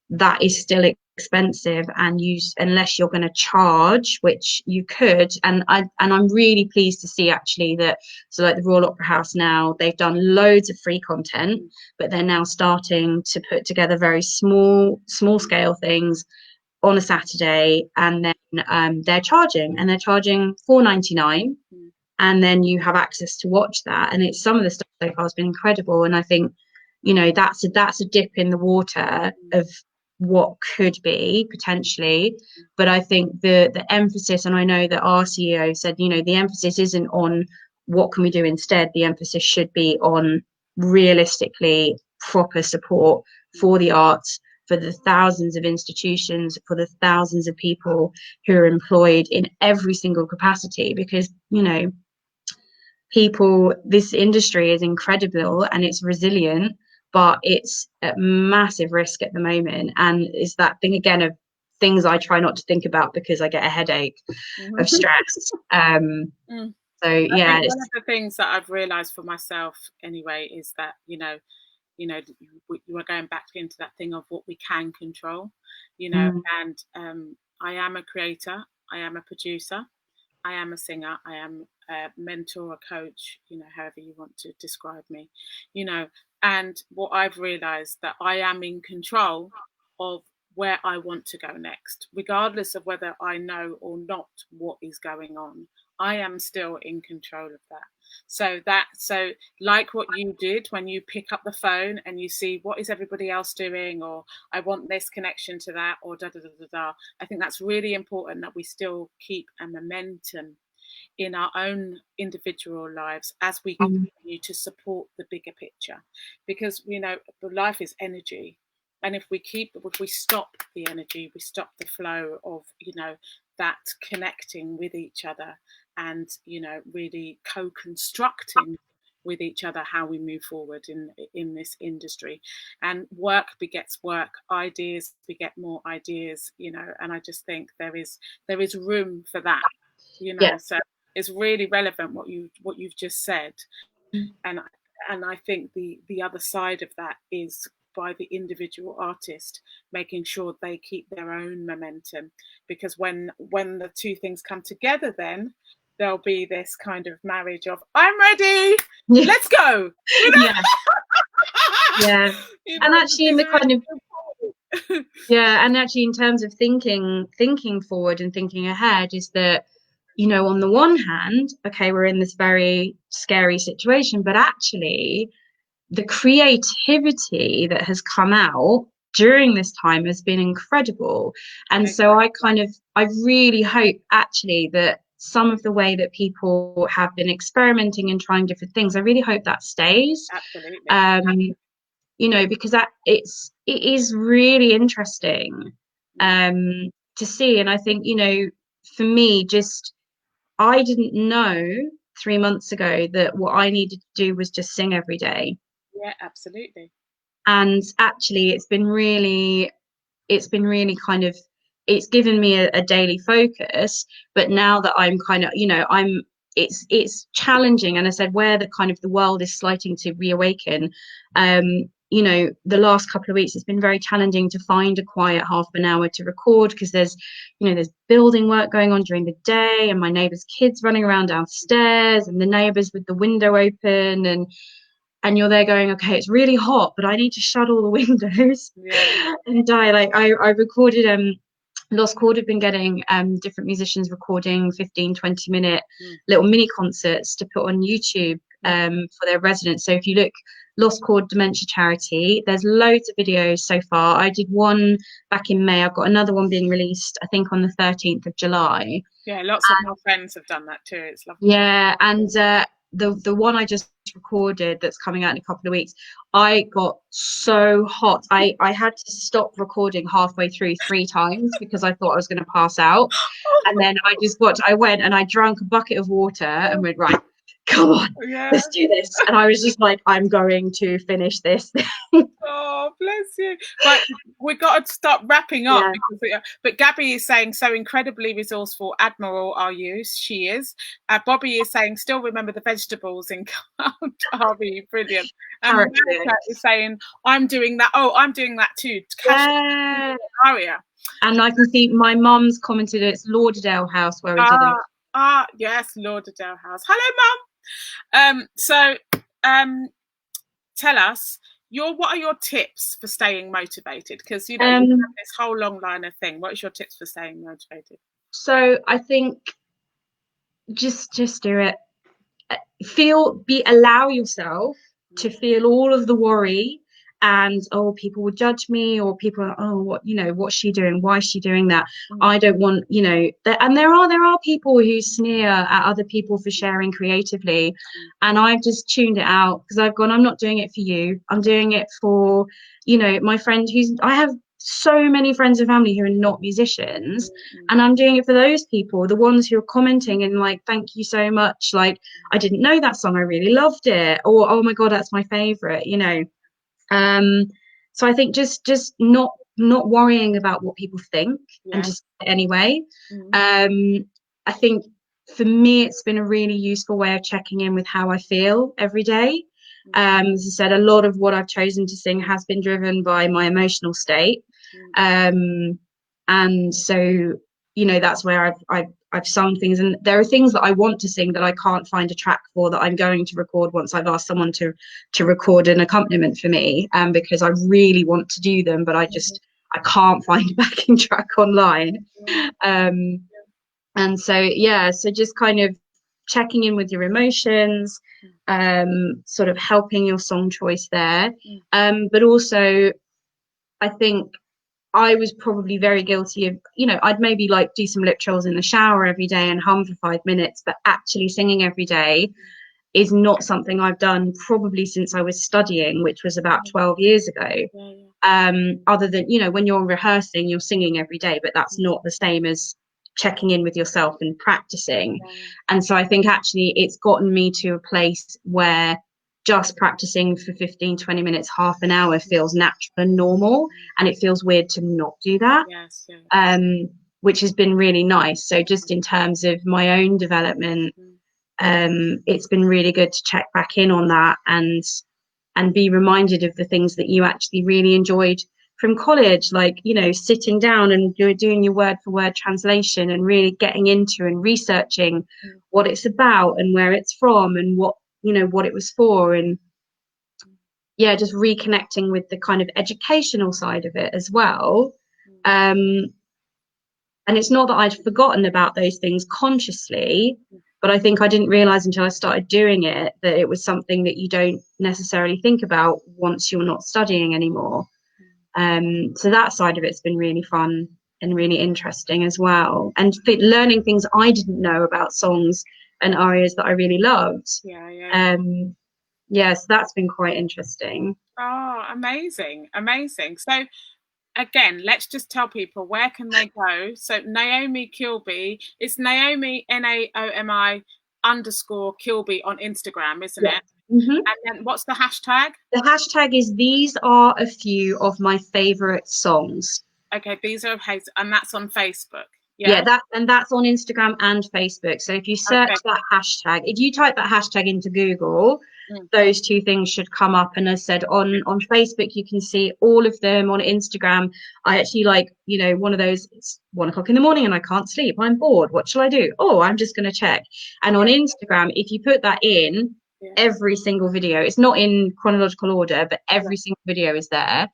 that is still expensive, and unless you're going to charge, which you could. And I'm really pleased to see actually that, so like the Royal Opera House now, they've done loads of free content, but they're now starting to put together very small scale things on a Saturday, and then they're charging £4.99. And then you have access to watch that. And it's, some of the stuff so far has been incredible. And I think, you know, that's a dip in the water of what could be potentially. But I think the emphasis, and I know that our CEO said, you know, the emphasis isn't on what can we do instead. The emphasis should be on realistically proper support for the arts, for the thousands of institutions, for the thousands of people who are employed in every single capacity. Because, you know, this industry is incredible and it's resilient, but it's at massive risk at the moment. And it's that thing again of things I try not to think about because I get a headache of stress. So I think one of the things that I've realized for myself anyway is that, you are going back into that thing of what we can control, and I am a creator, I am a producer, I am a singer, I am a mentor, a coach, however you want to describe me, and what I've realized that I am in control of where I want to go next, regardless of whether I know or not what is going on. I am still in control of that. So like what you did when you pick up the phone and you see what is everybody else doing, or I want this connection to that, or da da da da da. I think that's really important that we still keep a momentum in our own individual lives as we continue to support the bigger picture, because life is energy, and if we stop the energy, we stop the flow of that connecting with each other, and really co-constructing with each other how we move forward in this industry. And work begets work, ideas beget more ideas, and I just think there is room for that, so it's really relevant what you've just said. And I think the other side of that is by the individual artist making sure they keep their own momentum, because when the two things come together, then there'll be this kind of marriage of I'm ready, let's go. And actually in the kind of and actually in terms of thinking forward and thinking ahead, is that on the one hand, okay, we're in this very scary situation, but actually the creativity that has come out during this time has been incredible. And so I really hope actually that some of the way that people have been experimenting and trying different things, I really hope that stays. Absolutely. Because it is really interesting to see. And I think, for me, I didn't know 3 months ago that what I needed to do was just sing every day. Yeah, absolutely. And actually it's been really kind of, it's given me a daily focus. But now that I'm kind of, it's challenging. And I said, where the kind of the world is starting to reawaken, the last couple of weeks it's been very challenging to find a quiet half an hour to record, because there's building work going on during the day, and my neighbor's kids running around downstairs, and the neighbors with the window open, and you're there going, okay, it's really hot, but I need to shut all the windows and die. Like I recorded Lost Chord have been getting different musicians recording 15-20 minute little mini concerts to put on YouTube for their residents. So if you look, Lost Chord Dementia Charity, there's loads of videos so far. I did one back in May. I've got another one being released, I think, on the 13th of July. Yeah, lots of my friends have done that too. It's lovely. Yeah, and the one I just recorded that's coming out in a couple of weeks, I got so hot. I had to stop recording halfway through 3 times because I thought I was going to pass out. And then I went and I drank a bucket of water and went, right, come on, let's do this. And I was just like, I'm going to finish this. Oh, bless you. Right, we got to start wrapping up. But Gabby is saying, so incredibly resourceful, admiral are you? She is. Bobby is saying, still remember the vegetables in Count Harvey, brilliant. And Monica is saying, I'm doing that. Oh, I'm doing that too. Aria. And I can see my mum's commented it's Lauderdale House where we did it. Yes, Lauderdale House. Hello, Mum. So tell us, what are your tips for staying motivated? Because you have this whole long line of thing. What is your tips for staying motivated? So I think just do it. Allow yourself to feel all of the worry and people will judge me, or people are, what's she doing? Why is she doing that? I don't want, and there are people who sneer at other people for sharing creatively, and I've just tuned it out because I've gone, I'm not doing it for you. I'm doing it for, my friend I have so many friends and family who are not musicians, and I'm doing it for those people, the ones who are commenting and like, thank you so much, like I didn't know that song, I really loved it, or oh my god, that's my favorite, so I think just not worrying about what people think and just anyway. I think for me, it's been a really useful way of checking in with how I feel every day. As I said, a lot of what I've chosen to sing has been driven by my emotional state. And so, you know, that's where I've sung things, and there are things that I want to sing that I can't find a track for, that I'm going to record once I've asked someone to record an accompaniment for me, because I really want to do them, but I can't find a backing track online. And so, yeah, so just kind of checking in with your emotions, sort of helping your song choice there. But also, I think I was probably very guilty of, you know, I'd maybe like do some lip trills in the shower every day and hum for 5 minutes, but actually singing every day is not something I've done probably since I was studying, which was about 12 years ago. Other than, you know, when you're rehearsing, you're singing every day, but that's not the same as checking in with yourself and practicing. And so I think actually it's gotten me to a place where just practicing for 15-20 minutes, half an hour feels natural and normal, and it feels weird to not do that. Which has been really nice. So just in terms of my own development, it's been really good to check back in on that and be reminded of the things that you actually really enjoyed from college, like, you know, sitting down and you're doing your word for word translation and really getting into and researching what it's about and where it's from and what, you know, what it was for. And yeah, just reconnecting with the kind of educational side of it as well. And it's not that I'd forgotten about those things consciously, but I think I didn't realize until I started doing it that it was something that you don't necessarily think about once you're not studying anymore. So that side of it's been really fun and really interesting as well. And learning things I didn't know about songs and arias that I really loved. So that's been quite interesting. Oh, amazing. So again, let's just tell people, where can they go? So Naomi Kilby, it's Naomi Naomi _ Kilby on Instagram, isn't it? And then what's the hashtag? The hashtag is "These are a few of my favorite songs." Okay, these are, and that's on Facebook. That's on Instagram and Facebook. So if you search that hashtag, if you type that hashtag into Google, those two things should come up. And as I said, on Facebook, you can see all of them. On Instagram, I actually one of those, it's 1 o'clock in the morning and I can't sleep, I'm bored, what shall I do? Oh, I'm just going to check. And on Instagram, if you put that in, every single video, it's not in chronological order, but every single video is there.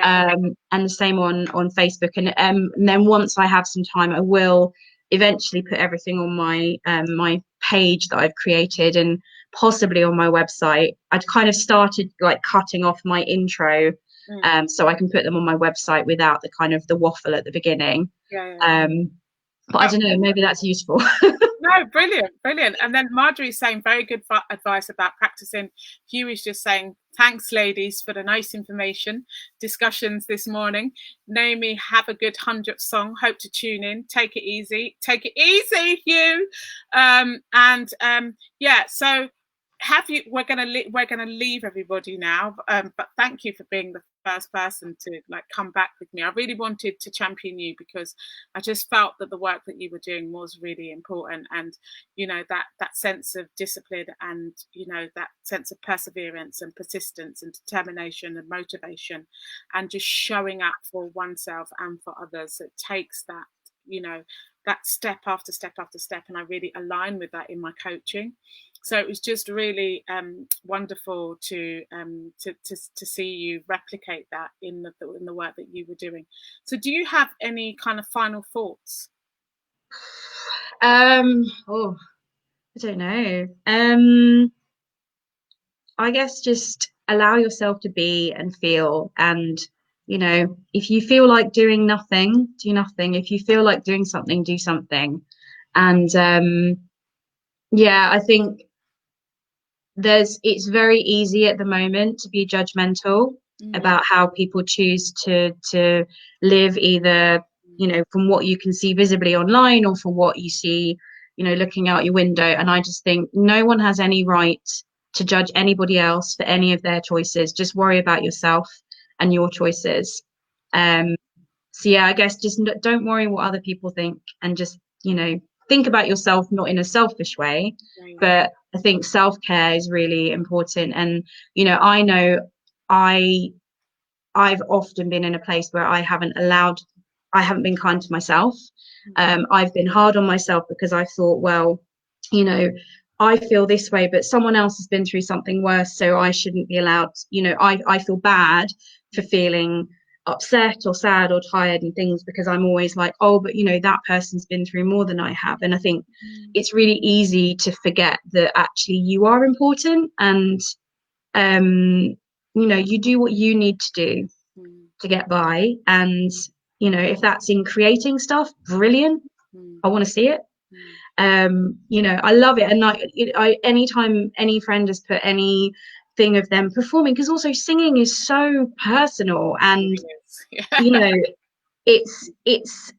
And the same on Facebook. And then once I have some time, I will eventually put everything on my my page that I've created, and possibly on my website. I'd kind of started like cutting off my intro, so I can put them on my website without the kind of the waffle at the beginning. But I don't know, maybe that's useful. No, brilliant. And then Marjorie's saying very good advice about practicing. Hugh is just saying, thanks, ladies, for the nice information discussions this morning. Naomi, have a good 100th song. Hope to tune in. Take it easy, Hugh. So we're gonna leave everybody now, but thank you for being the first person to come back with me. I really wanted to champion you because I just felt that the work that you were doing was really important, and that sense of discipline, and that sense of perseverance and persistence and determination and motivation, and just showing up for oneself and for others. It takes that that step after step after step, and I really align with that in my coaching. So it was just really wonderful to see you replicate that in the work that you were doing. So do you have any kind of final thoughts? I don't know. I guess just allow yourself to be and feel, and if you feel like doing nothing, do nothing. If you feel like doing something, do something. And I think it's very easy at the moment to be judgmental about how people choose to live, either from what you can see visibly online or from what you see looking out your window. And I just think no one has any right to judge anybody else for any of their choices. Just worry about yourself and your choices. I guess just don't worry what other people think, and just think about yourself, not in a selfish way, but I think self-care is really important. And, you know I've often been in a place where I haven't been kind to myself. I've been hard on myself because I thought, well, you know, I feel this way, but someone else has been through something worse, so I shouldn't be allowed. I feel bad for feeling upset or sad or tired and things, because I'm always like, oh, but that person's been through more than I have. And I think it's really easy to forget that actually you are important, and you do what you need to do to get by. And if that's in creating stuff, brilliant. I want to see it. I love it. And anytime any friend has put anything of them performing, because also singing is so personal, and it's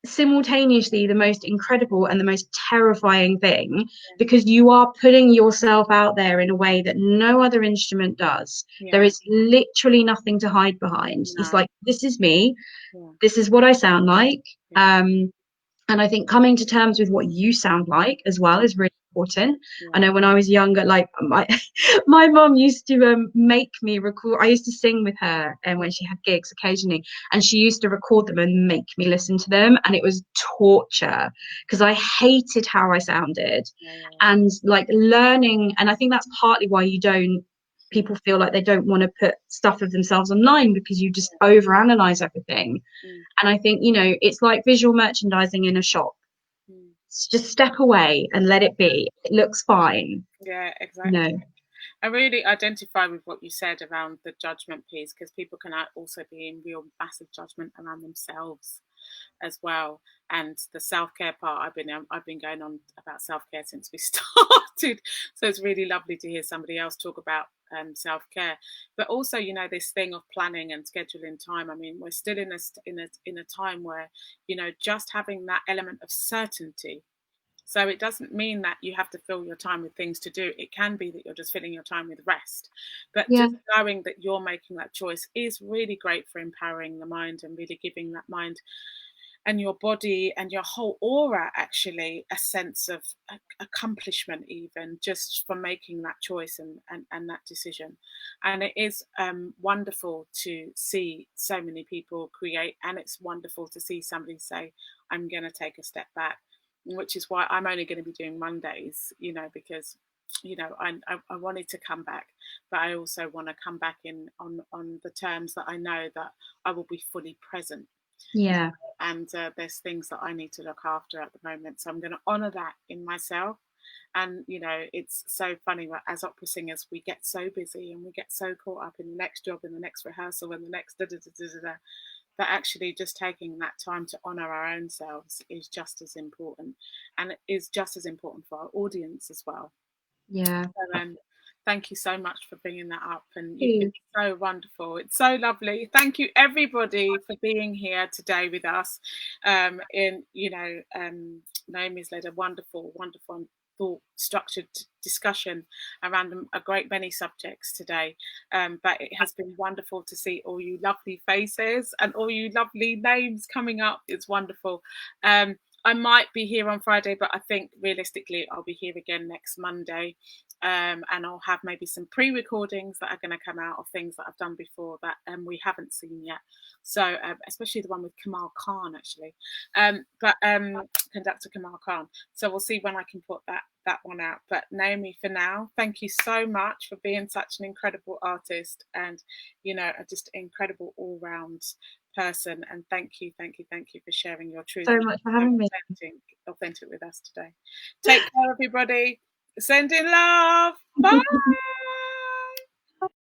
simultaneously the most incredible and the most terrifying thing, because you are putting yourself out there in a way that no other instrument does. There is literally nothing to hide behind. It's like, this is me, this is what I sound like. And I think coming to terms with what you sound like as well is really important. I know when I was younger, like my mom used to make me record. I used to sing with her, and when she had gigs occasionally, and she used to record them and make me listen to them, and it was torture because I hated how I sounded. And like learning, and I think that's partly why people feel like they don't want to put stuff of themselves online, because you just overanalyze everything. And I think, it's like visual merchandising in a shop. Just step away and let it be. It looks fine. Yeah, exactly. I really identify with what you said around the judgment piece, because people can also be in real massive judgment around themselves as well. And the self-care part, I've been going on about self-care since we started, so it's really lovely to hear somebody else talk about self-care. But also, this thing of planning and scheduling time. I mean, we're still in a time where just having that element of certainty. So it doesn't mean that you have to fill your time with things to do. It can be that you're just filling your time with rest. But just knowing that you're making that choice is really great for empowering the mind and really giving that mind and your body and your whole aura actually a sense of accomplishment, even just for making that choice and that decision. And it is wonderful to see so many people create, and it's wonderful to see somebody say, I'm going to take a step back, which is why I'm only going to be doing Mondays, because I wanted to come back, but I also want to come back on the terms that I know that I will be fully present. And there's things that I need to look after at the moment, so I'm going to honor that in myself. And it's so funny that as opera singers we get so busy and we get so caught up in the next job and the next rehearsal and the next that actually just taking that time to honor our own selves is just as important, and it is just as important for our audience as well. So, thank you so much for bringing that up, and you've been so wonderful. It's so lovely. Thank you everybody for being here today with us. Naomi's led a wonderful thought structured discussion around a great many subjects today, but it has been wonderful to see all you lovely faces and all you lovely names coming up. It's wonderful. I might be here on Friday, but I think realistically I'll be here again next Monday. And I'll have maybe some pre-recordings that are going to come out of things that I've done before that we haven't seen yet. So especially the one with Kamal Khan, actually, conductor Kamal Khan. So we'll see when I can put that one out. But Naomi, for now, thank you so much for being such an incredible artist and just an incredible all-round person. And thank you for sharing your truth. So much for having me. Authentic with us today. Take care, everybody. Sending love. Bye.